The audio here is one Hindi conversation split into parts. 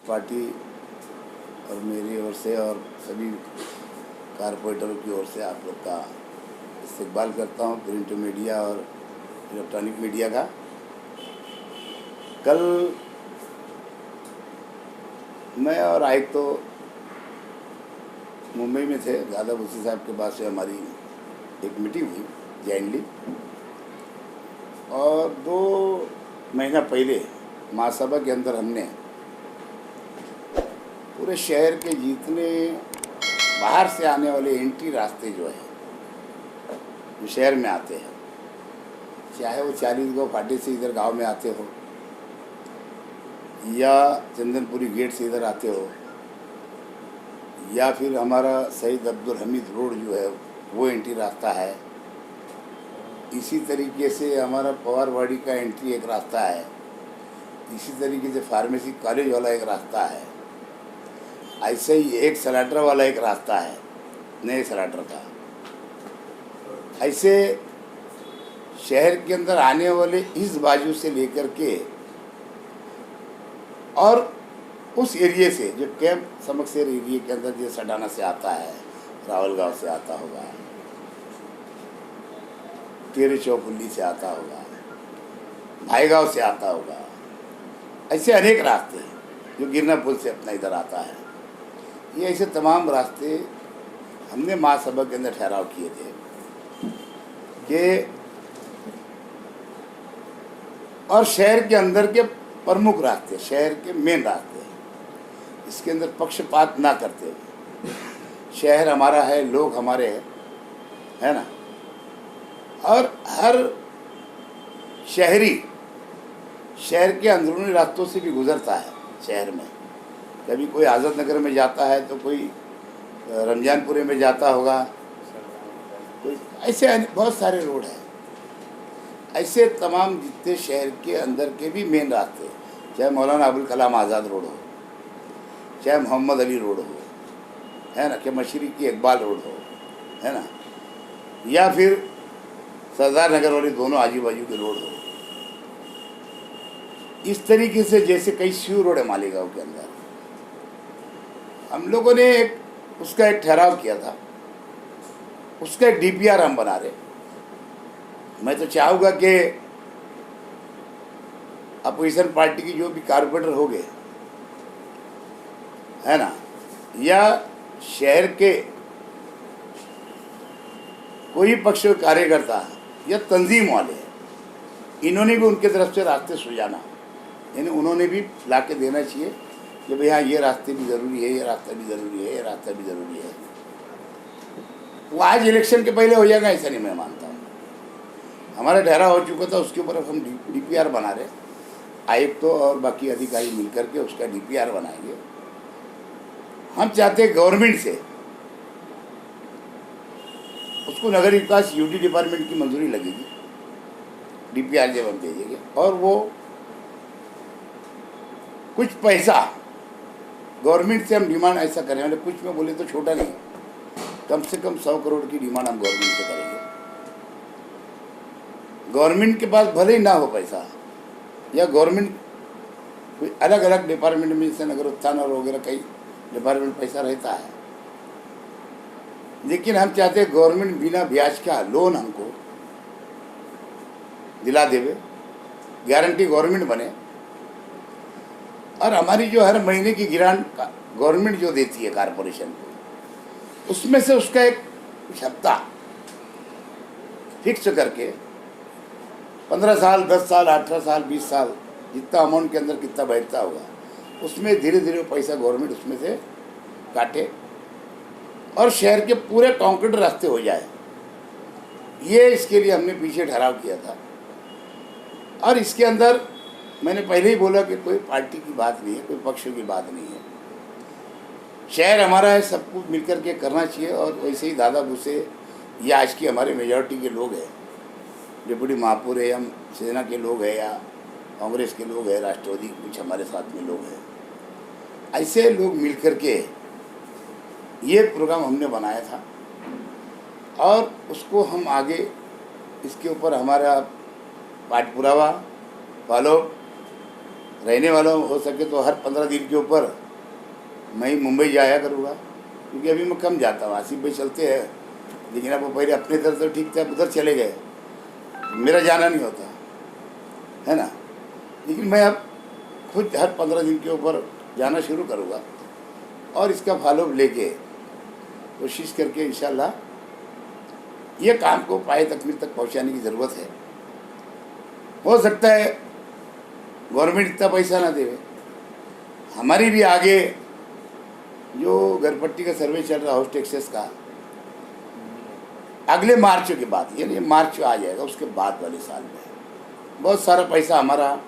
पार्टी और मेरी ओर से और सभी कारपोरेटरों की ओर से आप लोग का इस्तकबाल करता हूँ, प्रिंट मीडिया और इलेक्ट्रॉनिक मीडिया का। कल मैं और आइक तो मुंबई में थे, दादा भूसे साहब के पास से हमारी एक मीटिंग हुई जॉइंटली, और 2 महीना पहले महासभा के अंदर हमने पूरे शहर के जितने बाहर से आने वाले एंट्री रास्ते जो शहर में आते हैं, चाहे वो 40 गाँव फाटे से इधर गांव में आते हो या चंदनपुरी गेट से इधर आते हो, या फिर हमारा शहीद अब्दुल हमीद रोड जो है वो एंट्री रास्ता है। इसी तरीके से हमारा पवारवाड़ी का एंट्री एक रास्ता है। इसी तरीके से फार्मेसी कॉलेज वाला एक रास्ता है। ऐसे ही एक सलाटर वाला एक रास्ता है, नए सलाटर का। ऐसे शहर के अंदर आने वाले इस बाजू से लेकर के और उस एरिया से जो कैंप समकसेर एरिया के अंदर जो सडाना से आता है, रावल गांव से आता होगा, तेरे चौपुल्ली से आता होगा, भाईगांव से आता होगा, ऐसे अनेक रास्ते जो गिरना पुल से अपना इधर आता है। ये ऐसे तमाम रास्ते हमने महासभा के अंदर ठहराव किए थे कि और शहर के अंदर के प्रमुख रास्ते, शहर के मेन रास्ते, इसके अंदर पक्षपात ना करते हुए, शहर हमारा है, लोग हमारे हैं, है ना, और हर शहरी शहर के अंदरूनी रास्तों से भी गुजरता है। शहर में कभी कोई आज़ाद नगर में जाता है तो कोई रमजानपुरे में जाता होगा, कोई ऐसे बहुत सारे रोड हैं। ऐसे तमाम जितने शहर के अंदर के भी मेन रास्ते, चाहे मौलाना अबुल कलाम आज़ाद रोड हो, चाहे मोहम्मद अली रोड हो, है ना, कि मशरक़ी की इकबाल रोड हो, है ना, या फिर सरदार नगर वाले दोनों आजू बाजू के रोड हो, इस तरीके से जैसे कई स्यू रोड है मालेगांव के अंदर, हम लोगों ने उसका एक ठहराव किया था। उसका एक DPR हम बना रहे। मैं तो चाहूँगा कि अपोजिशन पार्टी की जो भी कारपोरेटर हो गए, है ना, या शहर के कोई पक्ष कार्यकर्ता या तंजीम वाले, इन्होंने भी उनके तरफ से रास्ते सुझाना, यानी उन्होंने भी ला के देना चाहिए कि भाई हाँ ये रास्ते भी ज़रूरी है, ये रास्ता भी ज़रूरी है, ये रास्ता भी ज़रूरी है। वो आज इलेक्शन के पहले हो जाएगा ऐसा नहीं मैं मानता हूँ। हमारा ठहराव हो चुका था, उसके ऊपर हम DPR बना रहे, आयुक्त तो और बाकी अधिकारी मिलकर के उसका DPR बनाएंगे। हम चाहते हैं गवर्नमेंट से उसको नगर विकास UT डिपार्टमेंट की मंजूरी लगेगी, DPR जब हम भेजेंगे, और वो कुछ पैसा गवर्नमेंट से हम डिमांड ऐसा करें, मतलब कुछ में बोले तो छोटा नहीं, कम से कम 100 करोड़ की डिमांड हम गवर्नमेंट से करेंगे। गवर्नमेंट के पास भले ही ना हो पैसा, या गवर्नमेंट अलग अलग डिपार्टमेंट में जैसे नगर उत्थान और वगैरह कई डिपार्टमेंट पैसा रहता है, लेकिन हम चाहते हैं गवर्नमेंट बिना ब्याज का लोन हमको दिला देवे, गारंटी गवर्नमेंट बने, और हमारी जो हर महीने की ग्रांट गवर्नमेंट जो देती है कारपोरेशन को, उसमें से उसका एक कुछ हफ्ता फिक्स करके 15 साल, 10 साल, 18 साल, 20 साल, जितना अमाउंट के अंदर कितना बैठता होगा, उसमें धीरे धीरे पैसा गवर्नमेंट उसमें से काटे और शहर के पूरे कंक्रीट रास्ते हो जाए। ये इसके लिए हमने पीछे ठहराव किया था। और इसके अंदर मैंने पहले ही बोला कि कोई पार्टी की बात नहीं है, कोई पक्ष की बात नहीं है, शहर हमारा है, सब कुछ मिलकर के करना चाहिए। और वैसे ही दादा भूसे ये आज की हमारे मेजॉरिटी के लोग हैं, डिप्टी महापौर है, हम सेना के लोग हैं या कांग्रेस के लोग हैं, राष्ट्रवादी कुछ हमारे साथ में लोग हैं, ऐसे लोग मिलकर के ये प्रोग्राम हमने बनाया था और उसको हम आगे इसके ऊपर हमारा पाठ पुरावा फॉलो रहने वाला हो सके तो हर 15 दिन के ऊपर मैं मुंबई जाया करूँगा, क्योंकि अभी मैं कम जाता हूँ। आसिफ भाई चलते हैं, लेकिन अब वो पहले अपने तरफ तो ठीक था, उधर चले गए, मेरा जाना नहीं होता है ना। लेकिन मैं अब खुद हर 15 दिन के ऊपर जाना शुरू करूँगा और इसका फॉलोअप लेके कोशिश करके इंशाल्लाह ये काम को पाए तकमील तक पहुंचाने की ज़रूरत है। हो सकता है गवर्नमेंट इतना पैसा ना देवे, हमारी भी आगे जो घरपट्टी का सर्वे चल रहा हाउस टैक्सेस का, अगले मार्च के बाद, यानी मार्च आ जाएगा उसके बाद वाले साल में बहुत सारा पैसा हमारा,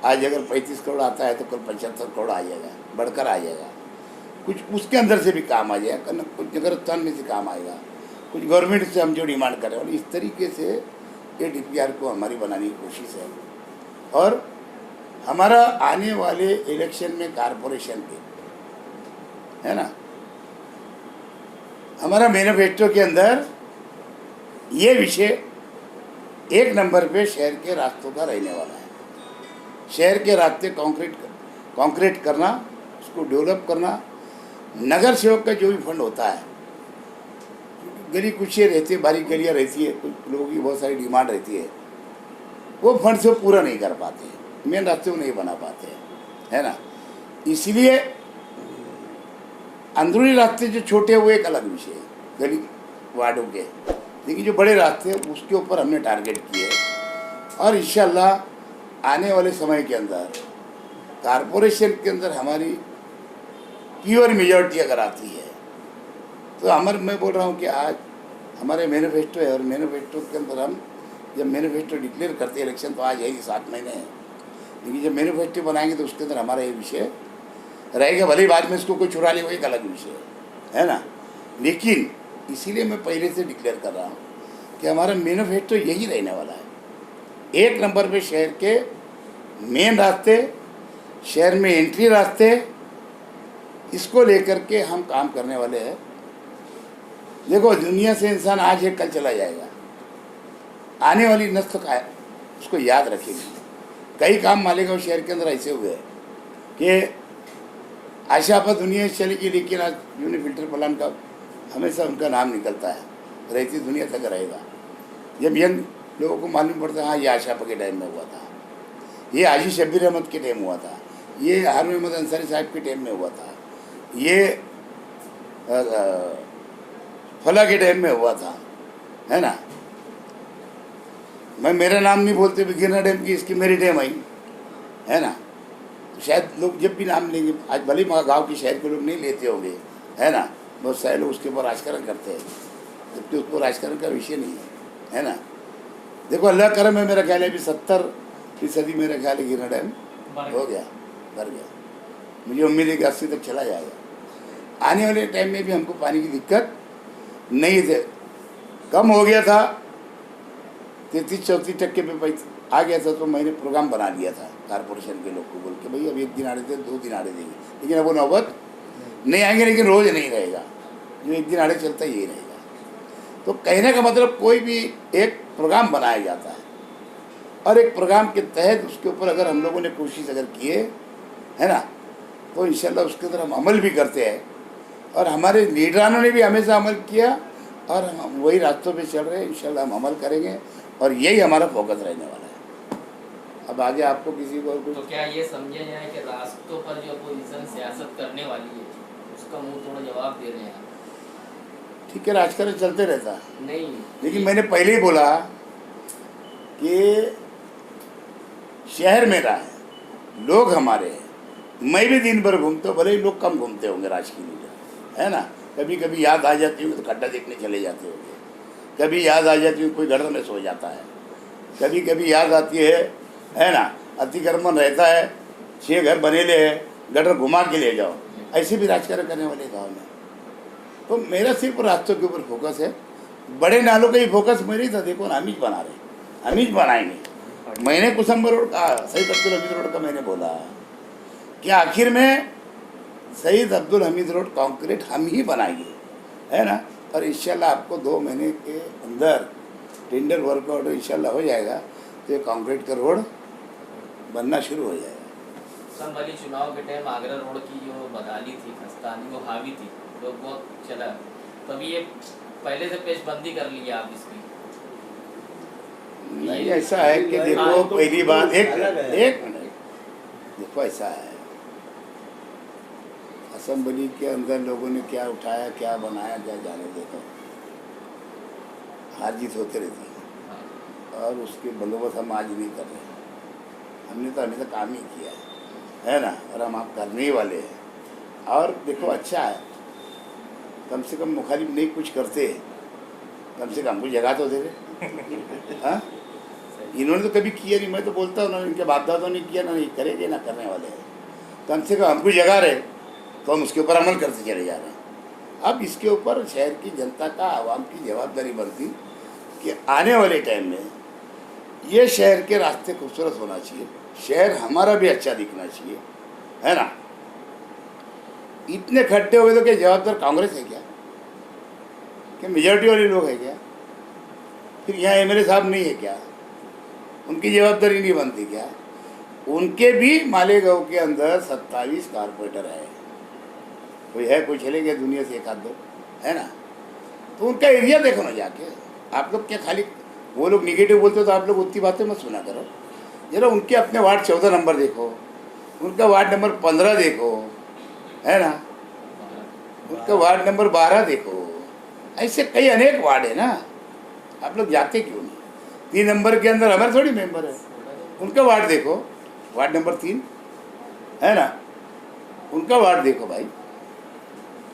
आज अगर 35 करोड़ आता है तो कल 75 करोड़ आ जाएगा, बढ़कर आ जाएगा। कुछ उसके अंदर से भी काम आ जाएगा, कुछ नगरस्थान में से काम आएगा, कुछ गवर्नमेंट से हम जो डिमांड कर रहे हैं, और इस तरीके से ये DPR को हमारी बनाने की कोशिश है। और हमारा आने वाले इलेक्शन में कारपोरेशन के, है ना, हमारा मैनिफेस्टो के अंदर ये विषय 1 नंबर पे शहर के रास्तों का रहने वाला है। शहर के रास्ते कंक्रीट करना, उसको डेवलप करना, नगर सेवक का जो भी फंड होता है, गली कुचिए रहती है, बारीक गलियाँ रहती है, कुछ लोगों की बहुत सारी डिमांड रहती है, वो फंड से पूरा नहीं कर पाते, मेन रास्ते को नहीं बना पाते, है ना। इसलिए अंदरूनी रास्ते जो छोटे हैं वो एक अलग विषय है, गली वार्डों के, लेकिन जो बड़े रास्ते हैं उसके ऊपर हमने टारगेट किए। और इंशाल्लाह आने वाले समय के अंदर कारपोरेशन के अंदर हमारी प्योर मेजॉरिटी अगर आती है तो मैं बोल रहा हूँ कि आज हमारे मैनिफेस्टो है, और मैनिफेस्टो के अंदर हम जब मैनिफेस्टो डिक्लेयर करते हैं, इलेक्शन तो आज है ही 7 महीने हैं, लेकिन जब मैनिफेस्टो बनाएंगे तो उसके अंदर हमारा ये विषय रहेगा। भले ही बाद में इसको कोई चुरा ले, वो एक अलग विषय है ना, लेकिन इसीलिए मैं पहले से डिक्लेयर कर रहा हूँ कि हमारा मैनिफेस्टो यही रहने वाला है। 1 नंबर पे शहर के मेन रास्ते, शहर में एंट्री रास्ते, इसको लेकर के हम काम करने वाले हैं। देखो, दुनिया से इंसान आज है कल चला जाएगा, आने वाली नस्ल का उसको याद रखेगी। कई काम मालेगांव शहर के अंदर ऐसे हुए कि आशा पर दुनिया से चलेगी, लेकिन आज यूनि फिल्टर प्लांट का हमेशा उनका नाम निकलता है, रहती दुनिया तक रहेगा। जब यंग लोगों को मालूम पड़ता है हाँ ये आशा के टाइम में हुआ था, ये हाजी शब्बीर अहमद के टाइम हुआ था, ये हारून अहमद अंसारी साहब के टाइम में हुआ था, ये फला के टाइम में हुआ था, है ना। मैं मेरा नाम नहीं बोलते, गिरना डैम की इसकी मेरी टाइम आई, है ना। तो शायद लोग जब भी नाम लेंगे, आज भले ही गाँव के शहर के लोग नहीं लेते होंगे, है ना, बहुत सारे लोग उसके ऊपर राजकारण करते हैं, जबकि उसको राजकारण का विषय नहीं है ना। देखो, अल्लाह करम है, मेरा ख्याल है अभी 70% मेरा ख्याल है गिरना डैम हो गया, भर गया। मुझे उम्मीद है कि 80 तक चला जाएगा। आने वाले टाइम में भी हमको पानी की दिक्कत नहीं थे, कम हो गया था, 33-34% पे पैसा आ गया था, तो मैंने प्रोग्राम बना लिया था कारपोरेशन के लोग को बोल के, भाई अब 1 दिन आड़े दे, 2 दिन आड़े देंगे, लेकिन अब वो नौबत नहीं आएंगे, लेकिन रोज़ नहीं रहेगा, जो 1 दिन आड़े चलता ही रहेगा। तो कहने का मतलब कोई भी एक प्रोग्राम बनाया जाता है, और एक प्रोग्राम के तहत उसके ऊपर अगर हम लोगों ने कोशिश अगर किए, है ना, तो इंशाल्लाह उसके अंदर हम अमल भी करते हैं, और हमारे लीडरानों ने भी हमेशा अमल किया, और हम वही रास्तों पे चल रहे हैं। इंशाल्लाह हम अमल करेंगे, और यही हमारा फोकस रहने वाला है। अब आगे आपको किसी को कुछ, तो क्या ये समझे जाए कि रास्तों पर जो अपोजिशन सियासत करने वाली है उसका मुंह थोड़ा जवाब दे रहे हैं? ठीक है, राजकारण चलते रहता नहीं, लेकिन मैंने पहले ही बोला कि शहर मेरा है, लोग हमारे हैं, मैं भी दिन भर घूमता हूँ, भले ही लोग कम घूमते होंगे राजकीय लीडर, है ना। कभी कभी याद आ जाती होगी तो खड्डा देखने चले जाते होंगे, कभी याद आ जाती है कोई गटर में सो जाता है, कभी कभी याद आती है ना, अतिक्रमण रहता है, 6 घर बनेले हैं, गटर घुमा के ले जाओ, ऐसे भी राजकारण करने वाले गाँव में। तो मेरा सिर्फ रास्तों के ऊपर फोकस है, बड़े नालों का ही फोकस मेरे ही था। देखो ना, हमीज बना रहे, हमीज बनाएंगे। मैंने कुसुम्बर रोड का, शहीद अब्दुल हमीद रोड का मैंने बोला कि आखिर में शहीद अब्दुल हमीद रोड कंक्रीट हम ही बनाएंगे, है ना। और इंशाल्लाह आपको 2 महीने के अंदर टेंडर वर्क ऑर्डर इंशाल्लाह हो जाएगा, तो ये कंक्रीट का रोड बनना शुरू हो जाएगा। असम्बली चुनाव के टाइम आगरा रोड की जो बदहाली थी, खस्तानी, वो हावी थी, लोग बहुत चला, तभी ये पहले से पेशबंदी कर ली आप इसकी। नहीं, ऐसा है कि देखो, पहली बात एक मिनट, देखो ऐसा है, असेंबली के अंदर लोगों ने क्या उठाया, क्या बनाया, क्या जाने, देखो हार जीत होते रहती है और उसके बंदोबस्त हम आज नहीं कर रहे। हमने तो हमेशा काम ही किया है ना, और हम आप करने ही वाले हैं। और देखो अच्छा है, कम से कम मुखालिफ नहीं कुछ करते, कम से कम हमको जगह तो दे रहे। हाँ, इन्होंने तो कभी किया नहीं, मैं तो बोलता हूँ ना, इनके बाप दादों ने किया ना, नहीं करेंगे ना करने वाले हैं। कम से कम हमको जगह रहे तो हम उसके ऊपर अमल करते चले जा रहे हैं। अब इसके ऊपर शहर की जनता का, आवाम की जवाबदारी बनती कि आने वाले टाइम में ये शहर के रास्ते खूबसूरत होना चाहिए, शहर हमारा भी अच्छा दिखना चाहिए, है ना। इतने खड्डे हो गए तो क्या जवाबदार कांग्रेस है क्या मेजॉरिटी वाले लोग हैं क्या? फिर यहाँ एमएलए साहब नहीं है क्या? उनकी जवाबदारी नहीं बनती क्या? उनके भी मालेगांव के अंदर 27 कारपोरेटर है, कोई है, कोई चले गए दुनिया से एक आध दो, है ना। तो उनका एरिया देखो ना जाके। आप लोग क्या खाली वो लोग निगेटिव बोलते हो तो आप लोग उतनी बातें मत सुना करो, जरा उनके अपने वार्ड 14 नंबर देखो, उनका वार्ड नंबर 15 देखो, है ना, उनका वार्ड नंबर 12 देखो, ऐसे कई अनेक वार्ड है ना। आप लोग जाते क्यों नहीं? 3 नंबर के अंदर हमारे थोड़ी मेंबर है, उनका वार्ड देखो, वार्ड नंबर 3, है ना, उनका वार्ड देखो भाई।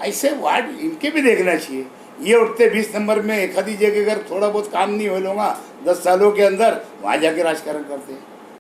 ऐसे वार्ड इनके भी देखना चाहिए। ये उठते 20 नंबर में एक आधी जगह अगर थोड़ा बहुत काम नहीं हो लूँगा 10 सालों के अंदर, वहाँ जाके राजकारण करते हैं।